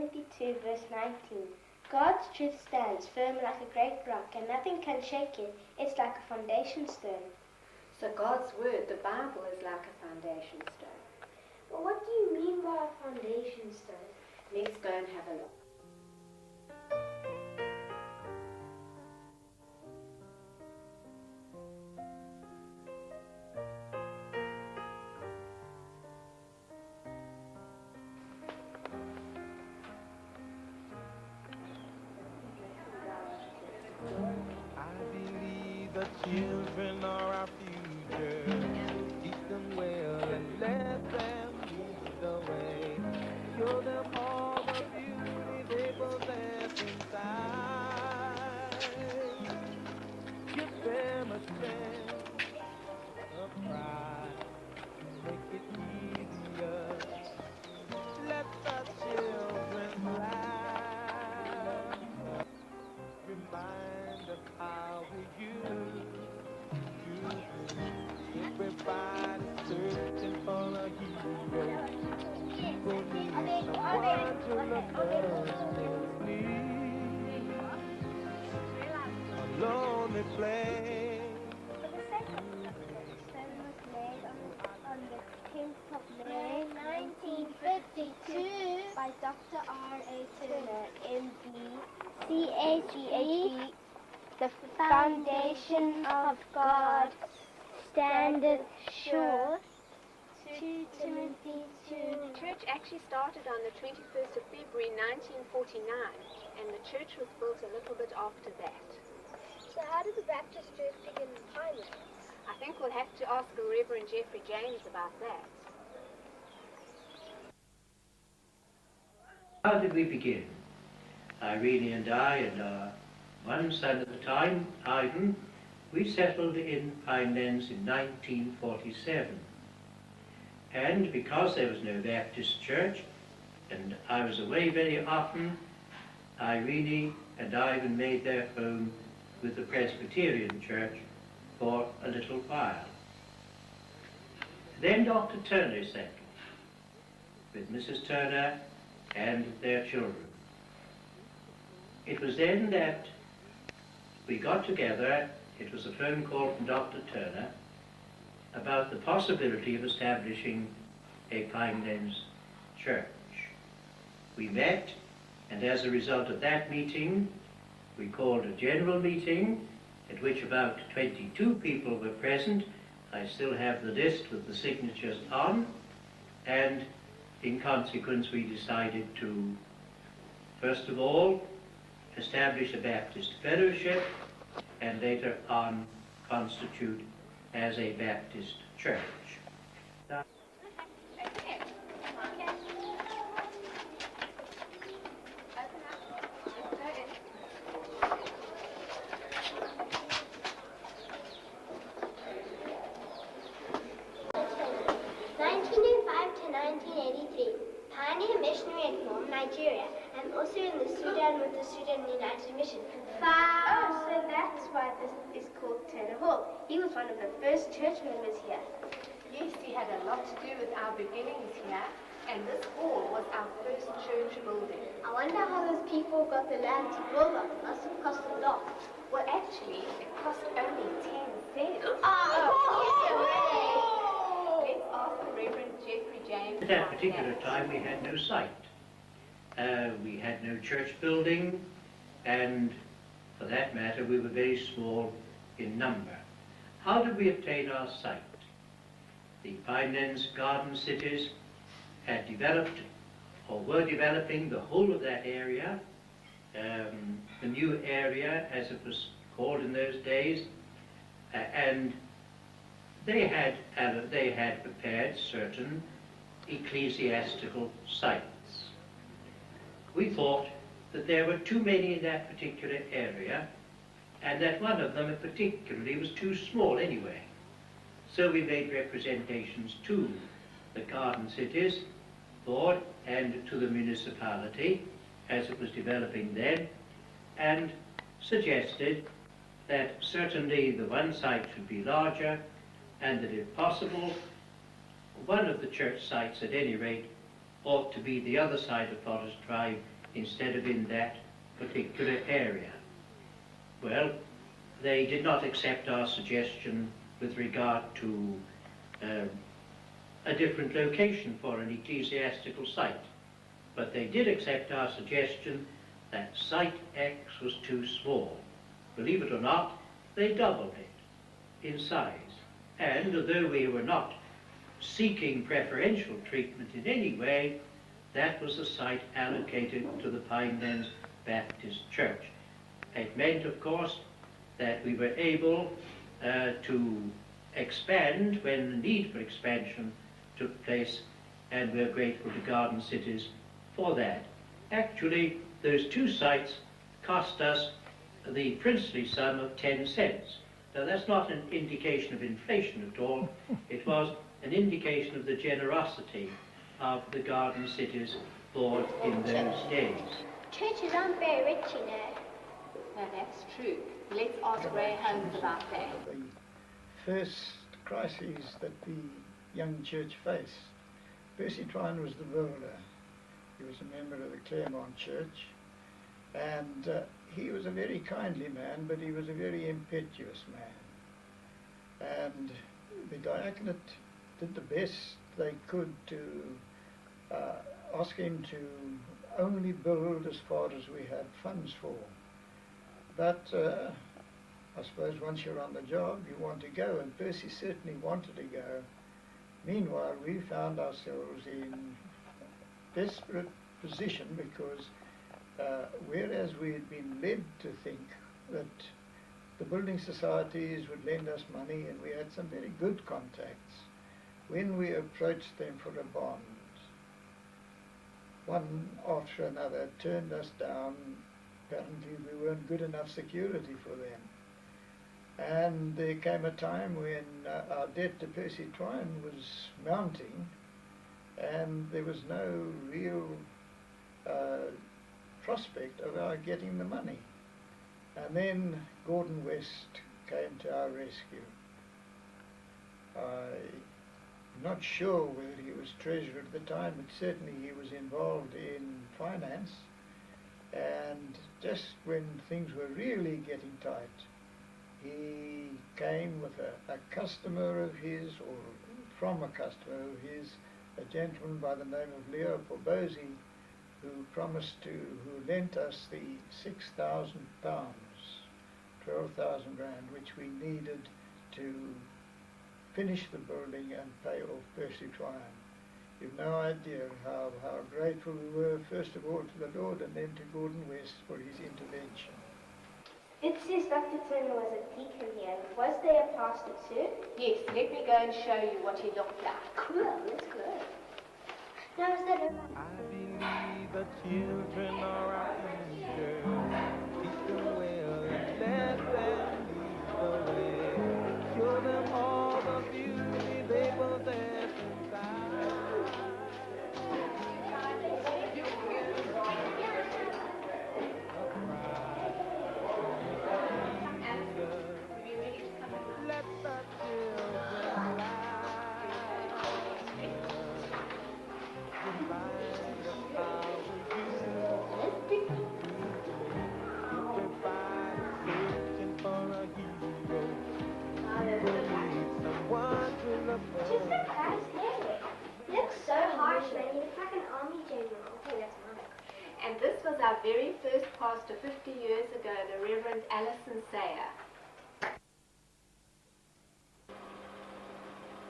Timothy 2 verse 19. God's truth stands firm like a great rock, and nothing can shake it. It's like a foundation stone. So God's word, the Bible, is like a foundation stone. Well, what do you mean by a foundation stone? Let's go and have a look. Children are our future. Teach them well and let them lead the way. Show them all the beauty they possess inside. Give them a strength, a pride. Make it easier. Let the children laugh. Remind us how we used. Everybody's searching for a hero. People need someone to look need a lonely place. For the sake of the stone was made on the 10th of May 1952 by Dr. R.A. Turner, M.D., C.H.E. The foundation of God standeth sure. 2 Timothy 2. The church actually started on the 21st of February 1949, and the church was built a little bit after that. So how did the Baptist church begin in Pinelands? I think we'll have to ask the Reverend Jeffrey James about that. How did we begin? Irene and I and our one son at the time, Ivan, we settled in Pinelands in 1947. And because there was no Baptist church, and I was away very often, Irene and Ivan made their home with the Presbyterian church for a little while. Then Dr. Turner settled with Mrs. Turner and their children. It was then that we got together. It was a phone call from Dr. Turner about the possibility of establishing a Pinelands church. We met, and as a result of that meeting, we called a general meeting at which about 22 people were present. I still have the list with the signatures on, and in consequence we decided to, first of all, establish a Baptist fellowship, and later on constitute as a Baptist church. Now, 1905 to 1983, pioneer missionary in North Nigeria, and also in the Sudan with the Sudan United Mission. Oh, so that's why this is called Turner Hall. He was one of the first church members here. Yes, he had a lot to do with our beginnings here, and this hall was our first church building. I wonder how those people got the land to build on. It must have cost a lot. Well, actually, it cost only 10 cents. Let's ask the Reverend Jeffrey James. at that particular time we had no site. We had no church building, and for that matter we were very small in number. How did we obtain our site? The Pinelands Garden Cities had developed, or were developing, the whole of that area, the new area as it was called in those days, and they had prepared certain ecclesiastical sites. We thought that there were too many in that particular area, and that one of them particularly was too small anyway. So we made representations to the Garden Cities Board and to the municipality as it was developing then, and suggested that certainly the one site should be larger, and that if possible, one of the church sites at any rate ought to be the other side of Forest Drive instead of in that particular area. Well, they did not accept our suggestion with regard to a different location for an ecclesiastical site, but they did accept our suggestion that site X was too small. Believe it or not, they doubled it in size, and although we were not seeking preferential treatment in any way, that was the site allocated to the Pinelands Baptist Church. It meant, of course, that we were able to expand when the need for expansion took place, and we're grateful to Garden Cities for that. Actually, those two sites cost us the princely sum of 10 cents. Now, that's not an indication of inflation at all. It was an indication of the generosity of the Garden Cities board in those days. Churches aren't very rich, you know. No, that's true. Let's ask Ray Holmes about that. The first crises that the young church faced, Percy Twine was the builder. He was a member of the Claremont Church, and he was a very kindly man, but he was a very impetuous man. And the diaconate did the best they could to ask him to only build as far as we had funds for. But I suppose once you're on the job, you want to go, and Percy certainly wanted to go. Meanwhile, we found ourselves in desperate position because whereas we had been led to think that the building societies would lend us money, and we had some very good contacts, when we approached them for a bond, one after another turned us down. Apparently we weren't good enough security for them. And there came a time when our debt to Percy Twine was mounting, and there was no real prospect of our getting the money. And then Gordon West came to our rescue. I'm not sure whether he was treasurer at the time, but certainly he was involved in finance. And just when things were really getting tight, he came with a customer of his, or from a customer of his, a gentleman by the name of Leo Porbosi, who lent us the £6,000, 12,000 rand, which we needed to finish the building and pay off Percy Twine. You've no idea how grateful we were, first of all to the Lord and then to Gordon West for his intervention. It says Dr. Turner was a deacon here. Was there a pastor too? Yes, let me go and show you what he looked like. Cool, let's go. Now is that I believe the children are our future. Teach them well and let them lead the way. Show them all the beauty they possess inside. Let the children Just the class hair. He looks so harsh, man. He looks like an army general. I think that's mine. And this was our very first pastor 50 years ago, the Reverend Allinson-Sayer.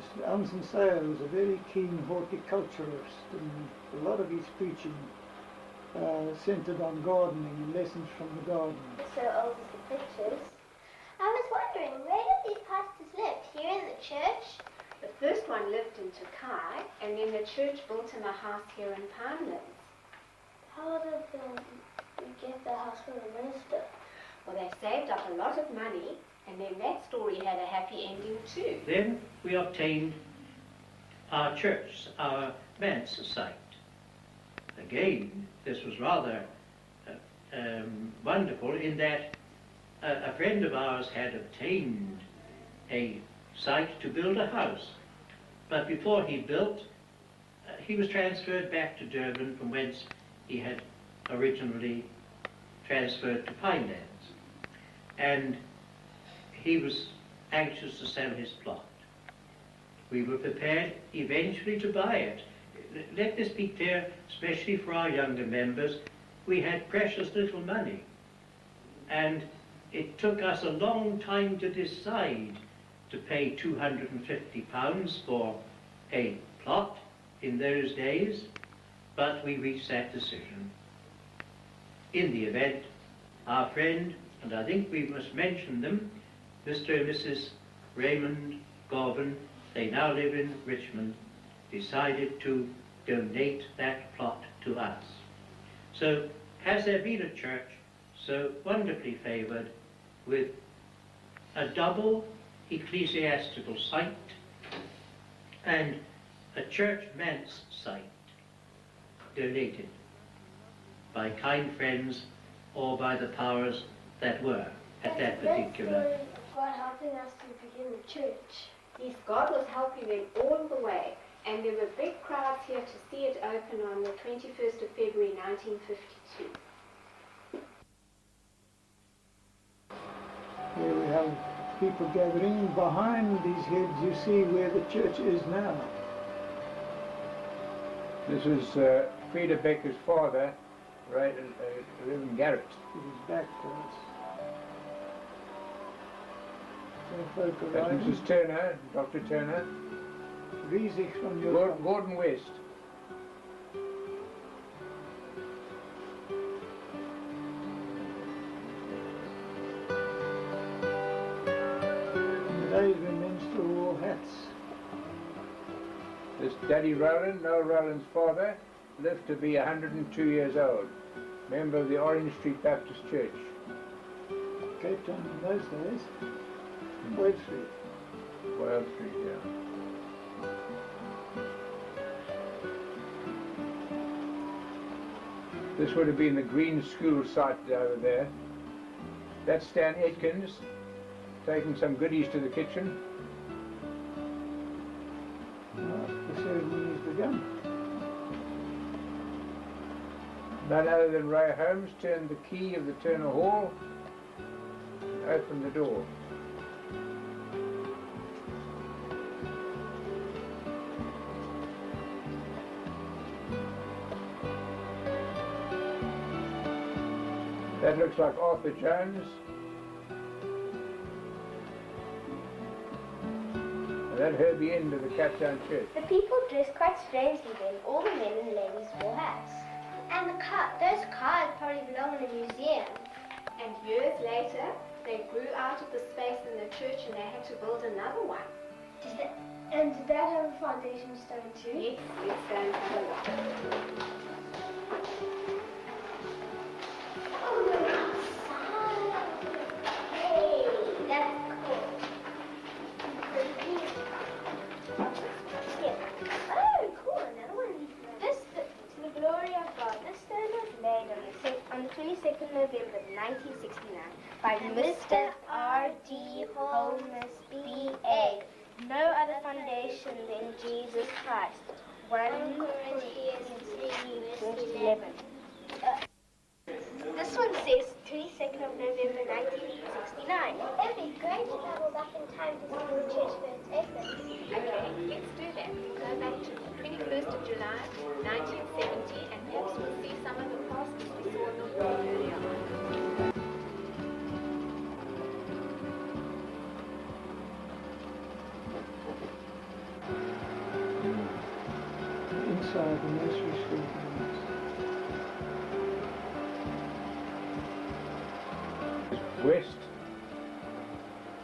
Mr. Allinson-Sayer was a very keen horticulturist, and a lot of his preaching centered on gardening and lessons from the garden. So old as the pictures. I was wondering, where did these pastors live? Here in the church? The first one lived in Tokai, and then the church built him a house here in Pinelands. How did they get the house from the minister? Well, they saved up a lot of money, and then that story had a happy ending too. Then we obtained our church, our manse site. Again, this was rather wonderful in that a friend of ours had obtained a site to build a house. But before he built, he was transferred back to Durban, from whence he had originally transferred to Pinelands, and he was anxious to sell his plot. We were prepared eventually to buy it. Let this be clear, especially for our younger members, we had precious little money, and it took us a long time to decide to pay £250 for a plot in those days, but we reached that decision. In the event, our friend, and I think we must mention them, Mr. and Mrs. Raymond Gorban, they now live in Richmond, decided to donate that plot to us. So, has there been a church so wonderfully favoured with a double ecclesiastical site and a church manse site donated by kind friends or by the powers that were at that particular. God helping us to begin the church. Yes, God was helping them all the way, and there were big crowds here to see it open on the 21st of February 1952. Here we have people gathering. Behind these heads you see where the church is now. This is Frida Becker's father, Reverend Garrett. It is back to us. So folk That's arriving. Mrs. Turner, Dr. Turner. Riesig from your Gordon West. in the days when men still wore hats. This Daddy Rowland, Noel Rowland's father, lived to be 102 years old, member of the Orange Street Baptist Church. Cape Town in those days. Wade Street. Wales Street, yeah. This would have been the Green School site over there. That's Stan Atkins taking some goodies to the kitchen. The ceremony has begun. None other than Ray Holmes turned the key of the Turner Hall and opened the door. That looks like Arthur Jones. And that Herbie End of the Cape Town Church. The people dressed quite strangely then. All the men and ladies wore hats. And those cars probably belong in a museum. And years later, they grew out of the space in the church and they had to build another one. Did that have a foundation stone too? Yes, it's going to have a lot. Hey, that's cool. Yeah. Oh, cool, another one. This, to the glory of God, this stone was laid on the 22nd November 1969 by Mr. R.D. Holmes, B.A. No other foundation than Jesus Christ. 1 Corinthians 3, verse 11. This one says 22nd of November 1969. It'd be great to travel back in time to see the church first open. Okay, let's do that. Go back to the 21st of July, 1970, and perhaps we'll see some of the pastors we saw not very earlier on. Inside the nursery school grounds. West,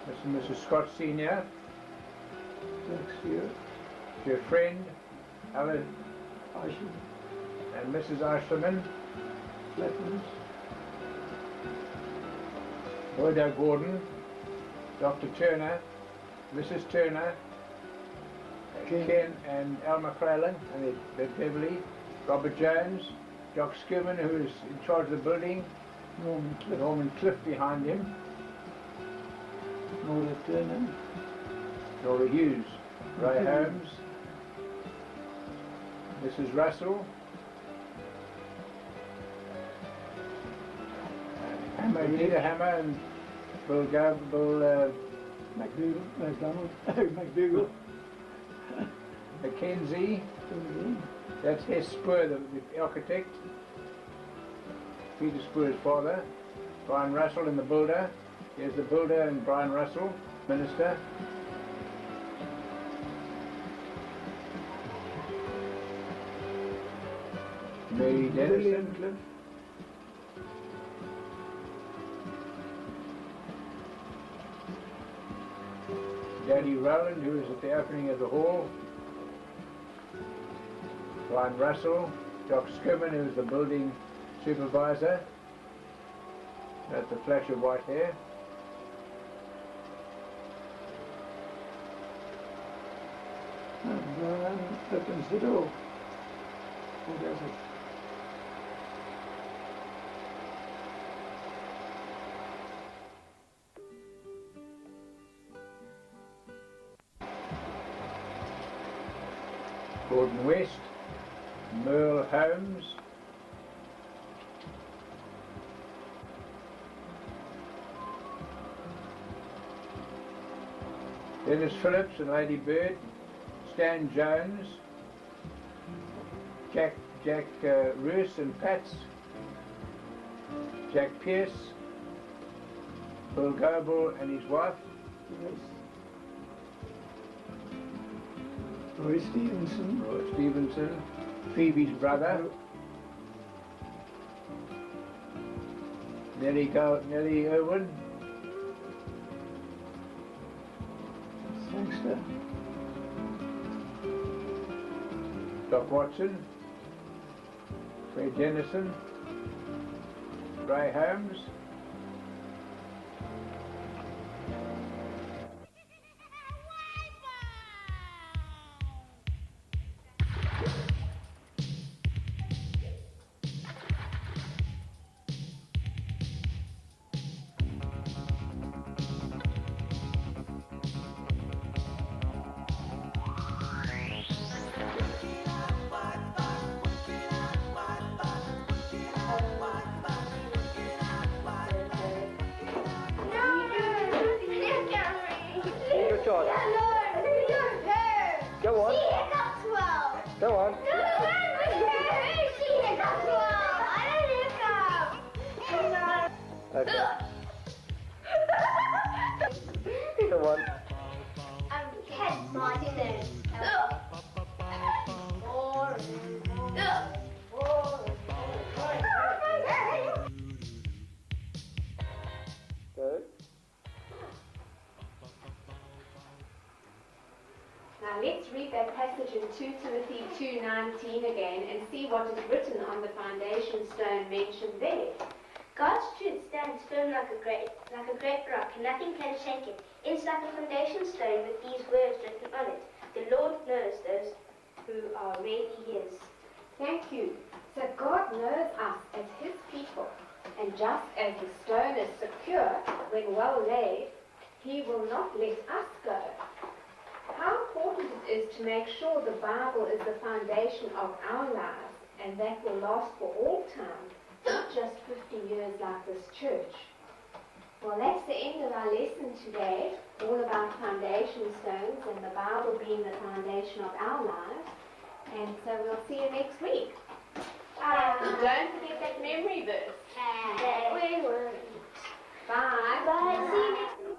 Mr. and Mrs. Scott Sr., Next year, your friend, Alan Ashland, and Mrs. Ashlerman, Flatlands, Boyda Gordon, Dr. Turner, Mrs. Turner, Ken and Alma Crallen, and their Beverly, Robert Jones, Jock Skirman, who is in charge of the building, Norman Cliff behind him, Nora Turner, Nora Hughes, Ray Holmes, Mrs. Russell, Hammer, Peter Hammer and Bill McDougall. Mackenzie. That's Hess Spur, the architect. Peter Spur's father. Brian Russell and the builder. Here's the builder and Brian Russell, minister. Mary Dennison. Daddy Rowland, who was at the opening of the hall. Brian Russell. Doc Skirman, who was the building supervisor. That's the flash of white hair. And opens the door. Who does it? Gordon West, Merle Holmes, Dennis Phillips and Lady Bird, Stan Jones, Jack Roos and Pats, Jack Pierce, Bill Goebel and his wife, Yes. Roy Stevenson. Phoebe's brother, Nellie Irwin, Sangster. Doc Watson, Fred Dennison, Ray Holmes, Go on. Okay. Come on. Catch my dinner. Go. Now let's read that passage in 2 Timothy 2:19 again and see what is written on the foundation stone mentioned there. God's truth stands firm like a great rock, and nothing can shake it. It's like a foundation stone with these words written on it. The Lord knows those who are really His. Thank you. So God knows us as His people, and just as the stone is secure when well laid, He will not let us go. How important it is to make sure the Bible is the foundation of our lives, and that will last for all time, not just 50 years like this church. Well, that's the end of our lesson today, all about foundation stones and the Bible being the foundation of our lives. And so we'll see you next week. Don't forget that memory verse. We won't. Bye. Bye. See you next week.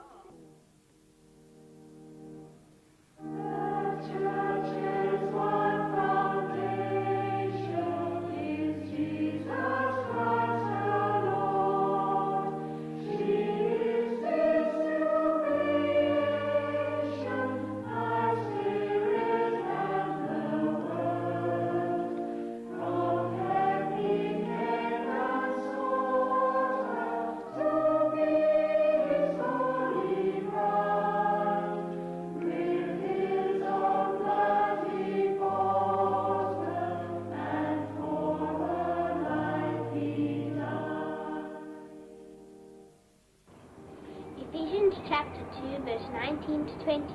Ephesians chapter 2, verse 19 to 22.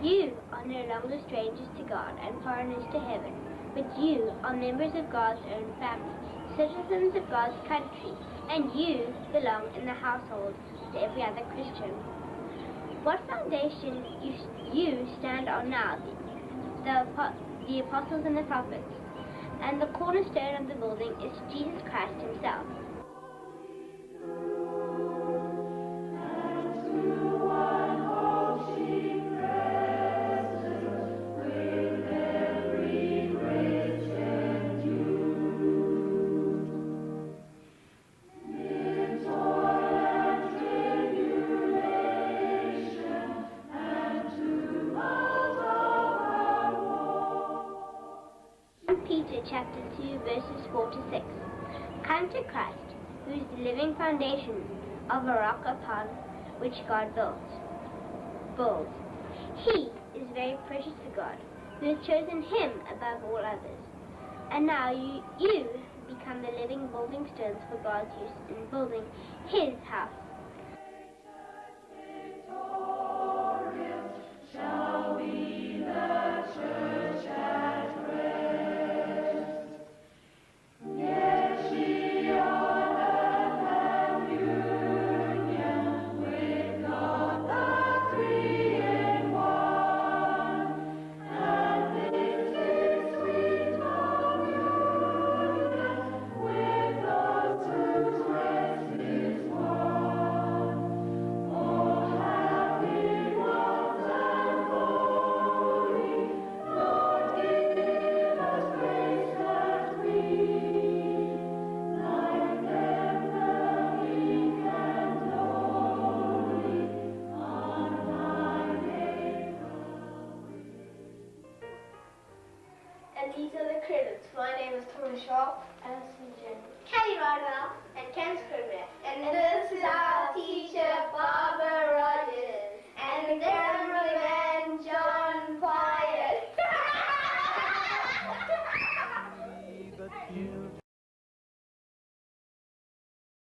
You are no longer strangers to God and foreigners to heaven, but you are members of God's own family. citizens of God's country, and you belong in the household to every other Christian. What foundation you stand on now? The apostles and the prophets, and the cornerstone of the building is Jesus Christ himself. Peter chapter 2 verses 4 to 6. Come to Christ, who is the living foundation of a rock upon which God builds. He is very precious to God, who has chosen him above all others. And now you become the living building stones for God's use in building his house. Shall be the church at rest. Yet she on earth have union with God the Three in One, and this is sweet communion with those whose rest is won. Oh, happy ones and holy, Lord, give us grace that we, like them the meek and lowly, on thy name. And these are the credits. My name is Tony Shaw, Alison Jen, Kelly Rodwell, and Ken Scribner. And this is our teacher, Barbara Rogers, and the cameraman, John Wyatt. The children